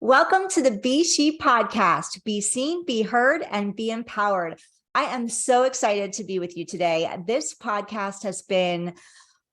Welcome to the Be She podcast. Be seen, be heard, and be empowered. I am so excited to be with you today. This podcast has been,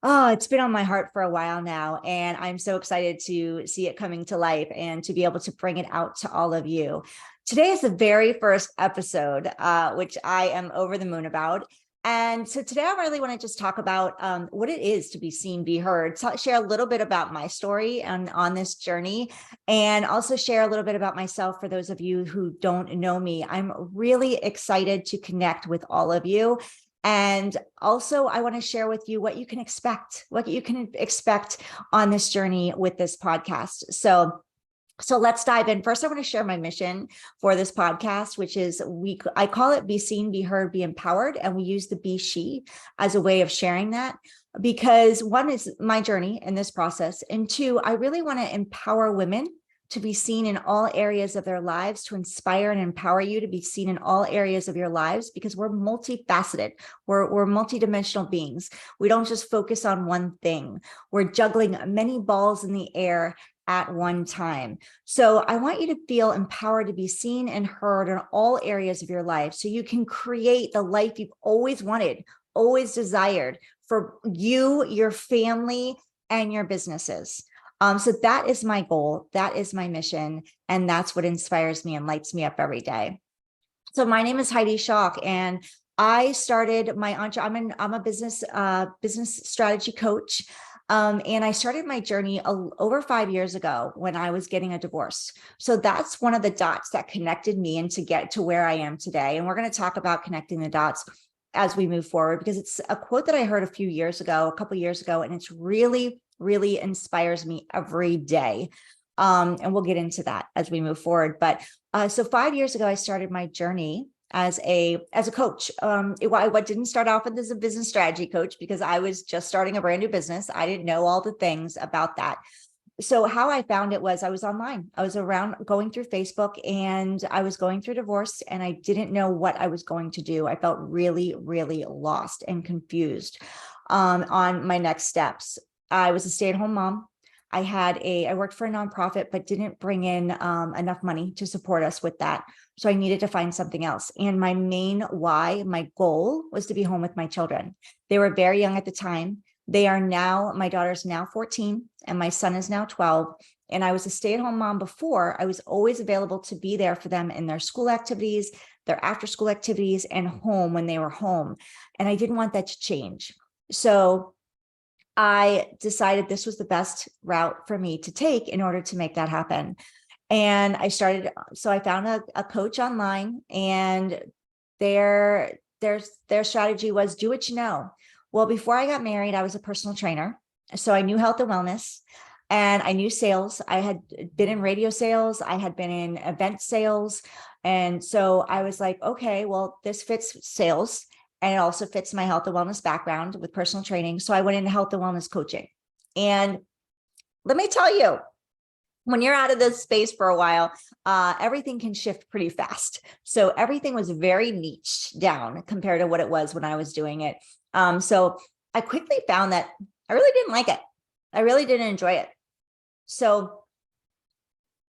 it's been on my heart for a while now, and I'm so excited to see it coming to life and to be able to bring it out to all of you. Today is the very first episode, which I am over the moon about. And so today I really want to just talk about what it is to be seen, be heard, share a little bit about my story and on this journey, and also share a little bit about myself for those of you who don't know me. I'm really excited to connect with all of you. And also I want to share with you what you can expect on this journey with this podcast. So let's dive in. First, I want to share my mission for this podcast, which is I call it Be Seen, Be Heard, Be Empowered. And we use the Be She as a way of sharing that because one is my journey in this process. And two, I really want to empower women to be seen in all areas of their lives, to inspire and empower you to be seen in all areas of your lives, because we're multifaceted. We're multidimensional beings. We don't just focus on one thing. We're juggling many balls in the air at one time. So I want you to feel empowered to be seen and heard in all areas of your life so you can create the life you've always wanted, always desired for you, your family, and your businesses. So that is my goal. That is my mission. And that's what inspires me and lights me up every day. So my name is Heidi Schock, and I started my I'm a business strategy coach. And I started my journey over 5 years ago when I was getting a divorce. So that's one of the dots that connected me and to get to where I am today. And we're going to talk about connecting the dots as we move forward, because it's a quote that I heard a couple years ago, and it's really, really inspires me every day. And we'll get into that as we move forward. But so 5 years ago, I started my journey as a coach. What didn't start off as a business strategy coach because I was just starting a brand new business. I didn't know all the things about that. So how I found it was I was online. I was around going through Facebook, and I was going through divorce, and I didn't know what I was going to do. I felt really, really lost and confused on my next steps. I was a stay-at-home mom. I worked for a nonprofit, but didn't bring in enough money to support us with that. So I needed to find something else. And my main why, my goal was to be home with my children. They were very young at the time. My daughter's now 14 and my son is now 12. And I was a stay-at-home mom before. I was always available to be there for them in their school activities, their after-school activities, and home when they were home. And I didn't want that to change. So I decided this was the best route for me to take in order to make that happen. And I found a coach online, and their strategy was do what you know. Well, before I got married, I was a personal trainer. So I knew health and wellness, and I knew sales. I had been in radio sales. I had been in event sales. And so I was like, okay, well, this fits sales. And it also fits my health and wellness background with personal training. So I went into health and wellness coaching. And let me tell you, when you're out of this space for a while, everything can shift pretty fast. So everything was very niched down compared to what it was when I was doing it. So I quickly found that I really didn't like it. I really didn't enjoy it. So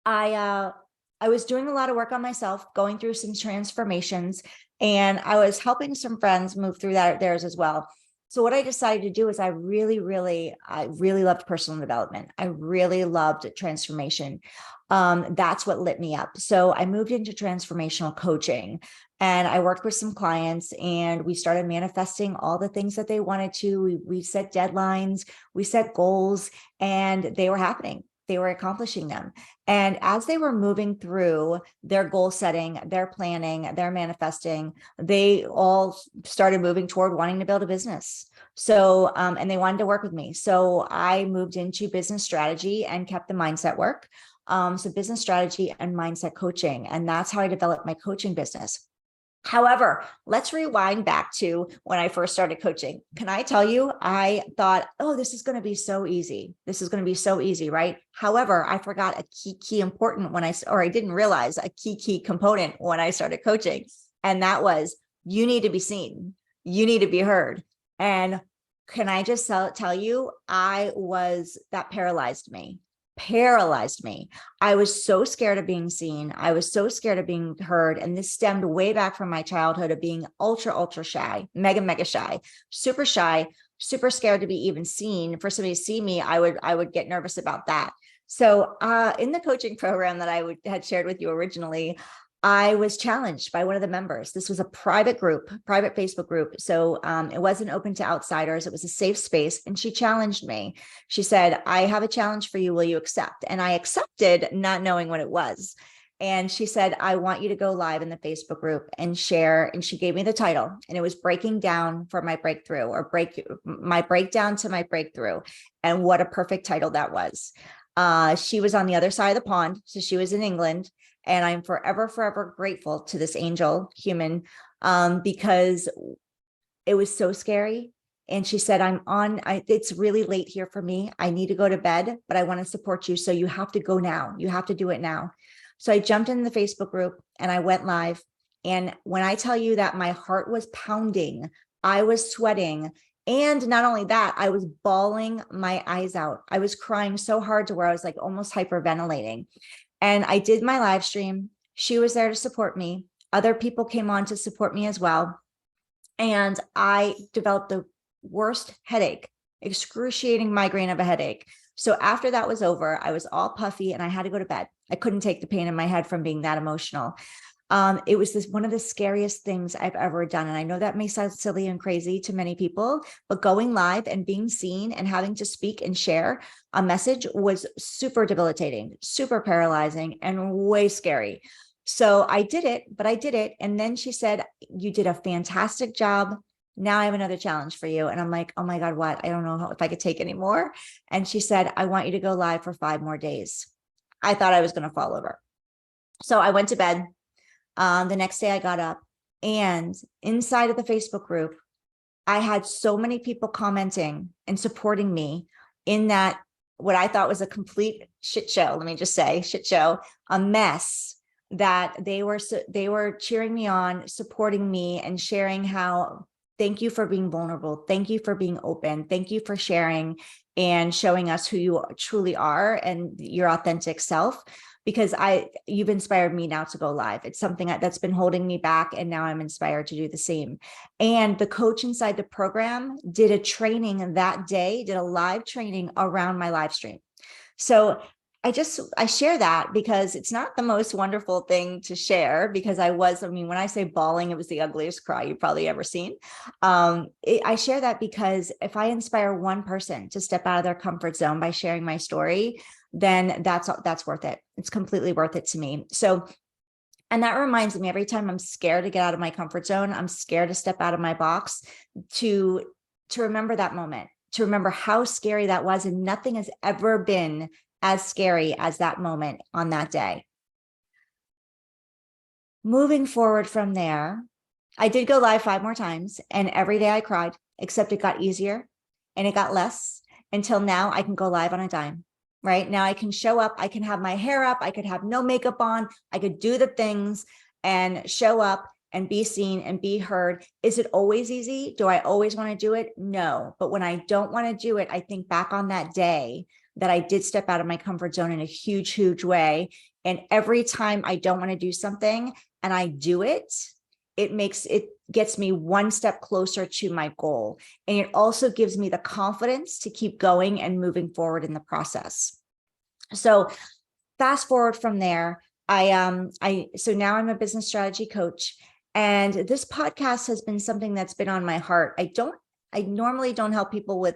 I was doing a lot of work on myself, going through some transformations, and I was helping some friends move through theirs as well. So what I decided to do is I really loved personal development. I really loved transformation. That's what lit me up. So I moved into transformational coaching, and I worked with some clients, and we started manifesting all the things that they wanted to. We set deadlines, we set goals, and they were happening. They were accomplishing them. And as they were moving through their goal setting, their planning, their manifesting, they all started moving toward wanting to build a business. So, and they wanted to work with me. So I moved into business strategy and kept the mindset work. So business strategy and mindset coaching. And that's how I developed my coaching business. However, let's rewind back to when I first started coaching. Can I tell you, I thought, oh, this is going to be so easy. This is going to be so easy, right? However, I forgot a key important I didn't realize a key component when I started coaching. And that was, you need to be seen. You need to be heard. And can I just tell you, that paralyzed me. paralyzed me. I was so scared of being seen. I was so scared of being heard. And this stemmed way back from my childhood of being ultra shy, mega shy, super scared to be even seen. For somebody to see me, I would get nervous about that. So in the coaching program that had shared with you originally, I was challenged by one of the members. This was a private group, private Facebook group. So it wasn't open to outsiders. It was a safe space. And she challenged me. She said, I have a challenge for you. Will you accept? And I accepted, not knowing what it was. And she said, I want you to go live in the Facebook group and share. And she gave me the title, and it was Breaking Down for My Breakthrough, or My Breakdown to My Breakthrough. And what a perfect title that was. She was on the other side of the pond. So she was in England. And I'm forever grateful to this angel human, because it was so scary. And she said, it's really late here for me. I need to go to bed, but I want to support you. So you have to go now. You have to do it now. So I jumped in the Facebook group and I went live. And when I tell you that my heart was pounding, I was sweating. And not only that, I was bawling my eyes out. I was crying so hard to where I was like almost hyperventilating. And I did my live stream. She was there to support me. Other people came on to support me as well. And I developed the worst headache, excruciating migraine of a headache. So after that was over, I was all puffy and I had to go to bed. I couldn't take the pain in my head from being that emotional. It was one of the scariest things I've ever done. And I know that may sound silly and crazy to many people, but going live and being seen and having to speak and share a message was super debilitating, super paralyzing, and way scary. So I did it, but I did it. And then she said, you did a fantastic job. Now I have another challenge for you. And I'm like, oh my God, what? I don't know if I could take any more. And she said, I want you to go live for 5 more days. I thought I was going to fall over. So I went to bed. The next day I got up, and inside of the Facebook group, I had so many people commenting and supporting me in that, what I thought was a complete shit show. Let me just say shit show, a mess, that they were cheering me on, supporting me, and sharing how, thank you for being vulnerable. Thank you for being open. Thank you for sharing and showing us who you truly are and your authentic self. Because you've inspired me now to go live. It's something that's been holding me back, and now I'm inspired to do the same. And the coach inside the program did a training that day, did a live training around my live stream. So I share that because it's not the most wonderful thing to share, because when I say bawling, it was the ugliest cry you've probably ever seen. I share that because if I inspire one person to step out of their comfort zone by sharing my story, then that's worth it. It's completely worth it to me. So, and that reminds me, every time I'm scared to get out of my comfort zone, I'm scared to step out of my box, to remember that moment, to remember how scary that was. And nothing has ever been as scary as that moment on that day. Moving forward from there, I did go live 5 more times, and every day I cried, except it got easier and it got less, until now I can go live on a dime. Right now I can show up, I can have my hair up, I could have no makeup on, I could do the things and show up and be seen and be heard. Is it always easy? Do I always want to do it? No. But when I don't want to do it, I think back on that day that I did step out of my comfort zone in a huge way. And every time I don't want to do something and I do it, it gets me one step closer to my goal. And it also gives me the confidence to keep going and moving forward in the process. So fast forward from there, so now I'm a business strategy coach, and this podcast has been something that's been on my heart. I normally don't help people with,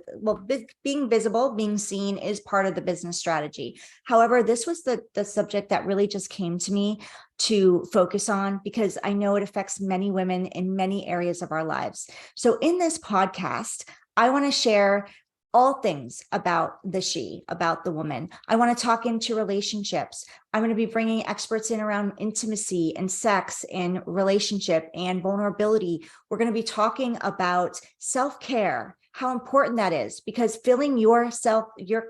being visible, being seen is part of the business strategy. However, this was the subject that really just came to me to focus on, because I know it affects many women in many areas of our lives. So in this podcast, I want to share all things about about the woman. I want to talk into relationships. I'm going to be bringing experts in around intimacy and sex and relationship and vulnerability. We're going to be talking about self-care, how important that is, because filling your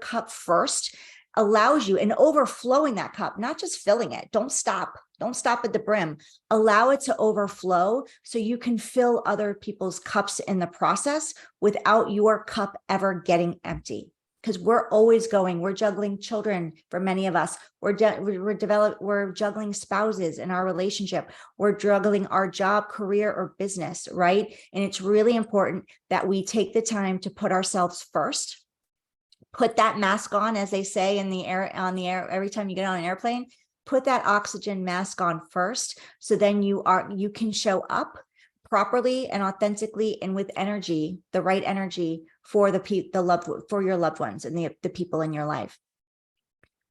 cup first allows you, and overflowing that cup, not just filling it. Don't stop at the brim. Allow it to overflow so you can fill other people's cups in the process without your cup ever getting empty. because we're always going. We're juggling children for many of us. We're juggling spouses in our relationship. We're juggling our job, career, or business, right? And it's really important that we take the time to put ourselves first. Put that mask on, as they say in the air, on the air, every time you get on an airplane, put that oxygen mask on first. So then you can show up properly and authentically and with energy, the right energy for for your loved ones and the people in your life.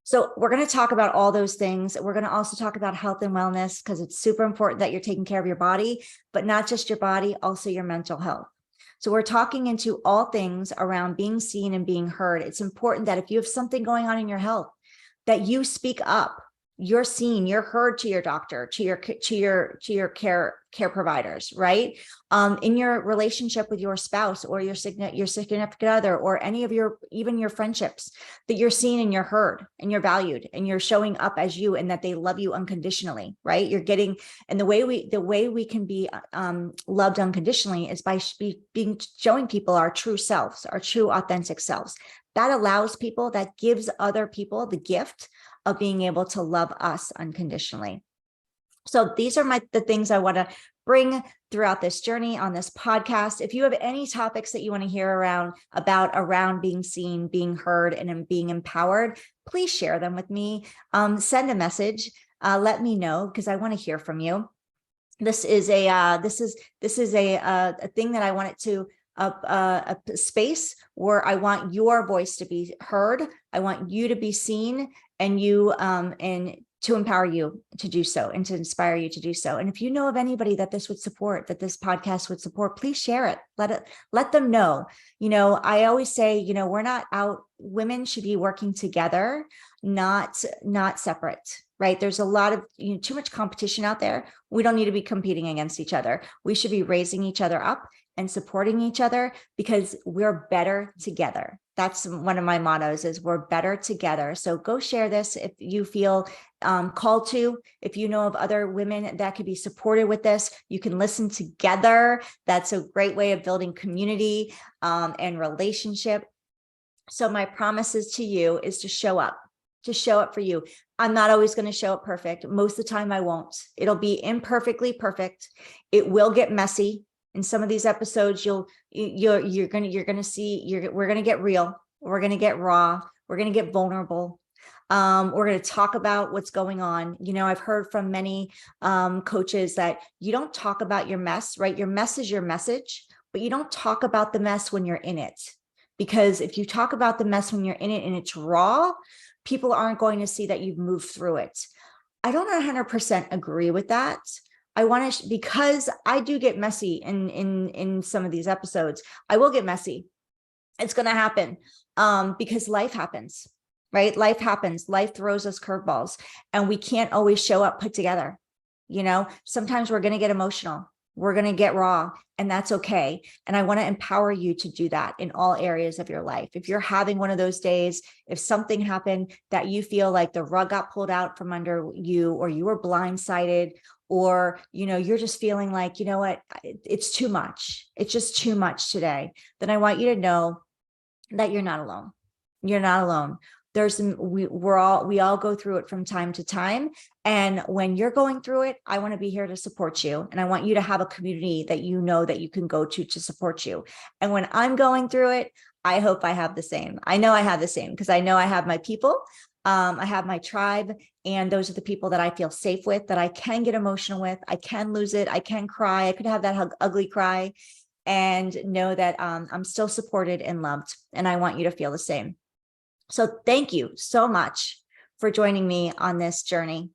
So we're going to talk about all those things. We're going to also talk about health and wellness, because it's super important that you're taking care of your body, but not just your body, also your mental health. So we're talking into all things around being seen and being heard. It's important that if you have something going on in your health, that you speak up. You're seen, you're heard to your doctor, to your care providers, right? In your relationship with your spouse or your significant other, or any of even your friendships, that you're seen and you're heard and you're valued and you're showing up as you, and that they love you unconditionally, right? You're getting, and the way we can be loved unconditionally is by showing people our true selves, our true authentic selves. That allows people, that gives other people the gift of being able to love us unconditionally. So these are the things I want to bring throughout this journey on this podcast. If you have any topics that you want to hear around being seen, being heard, and being empowered, please share them with me. Send a message. Let me know, because I want to hear from you. This is a thing that I want it to a space where I want your voice to be heard. I want you to be seen, and and to empower you to do so, and to inspire you to do so. And if you know of anybody that this podcast would support, please share it. Let them know. I always say, we're not out. Women should be working together, not separate, right? There's a lot of too much competition out there. We don't need to be competing against each other. We should be raising each other up and supporting each other, because we're better together. That's one of my mottos, is we're better together. So go share this if you feel called to. If you know of other women that could be supported with this, you can listen together. That's a great way of building community and relationship. So my promises to you is to show up for you. I'm not always going to show up perfect. Most of the time I won't. It'll be imperfectly perfect. It will get messy. In some of these episodes, you're going to see, we're going to get real. We're going to get raw. We're going to get vulnerable. We're going to talk about what's going on. I've heard from many coaches that you don't talk about your mess, right? Your mess is your message, but you don't talk about the mess when you're in it. Because if you talk about the mess when you're in it and it's raw, people aren't going to see that you've moved through it. I don't 100% agree with that. I want to, because I do get messy in some of these episodes. I will get messy. It's going to happen because life happens, right? Life happens. Life throws us curveballs, and we can't always show up put together. Sometimes we're going to get emotional. We're going to get raw, and that's okay. And I want to empower you to do that in all areas of your life. If you're having one of those days, if something happened that you feel like the rug got pulled out from under you, or you were blindsided, or, you're just feeling like, what, it's too much. It's just too much today. Then I want you to know that you're not alone. You're not alone. We all go through it from time to time. And when you're going through it, I want to be here to support you. And I want you to have a community that that you can go to support you. And when I'm going through it, I hope I have the same. I know I have the same, because I know I have my people. I have my tribe, and those are the people that I feel safe with, that I can get emotional with. I can lose it. I can cry. I could have that ugly cry, and know that I'm still supported and loved. And I want you to feel the same. So thank you so much for joining me on this journey.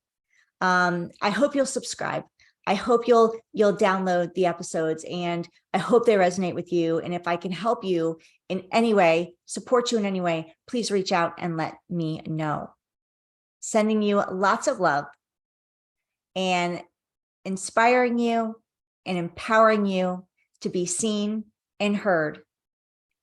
I hope you'll subscribe. I hope you'll download the episodes, and I hope they resonate with you. And if I can help you in any way, support you in any way, please reach out and let me know. Sending you lots of love, and inspiring you and empowering you to be seen and heard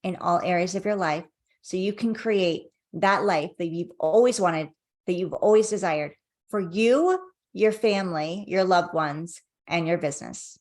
in all areas of your life, so you can create that life that you've always wanted, that you've always desired for you, your family, your loved ones, and your business.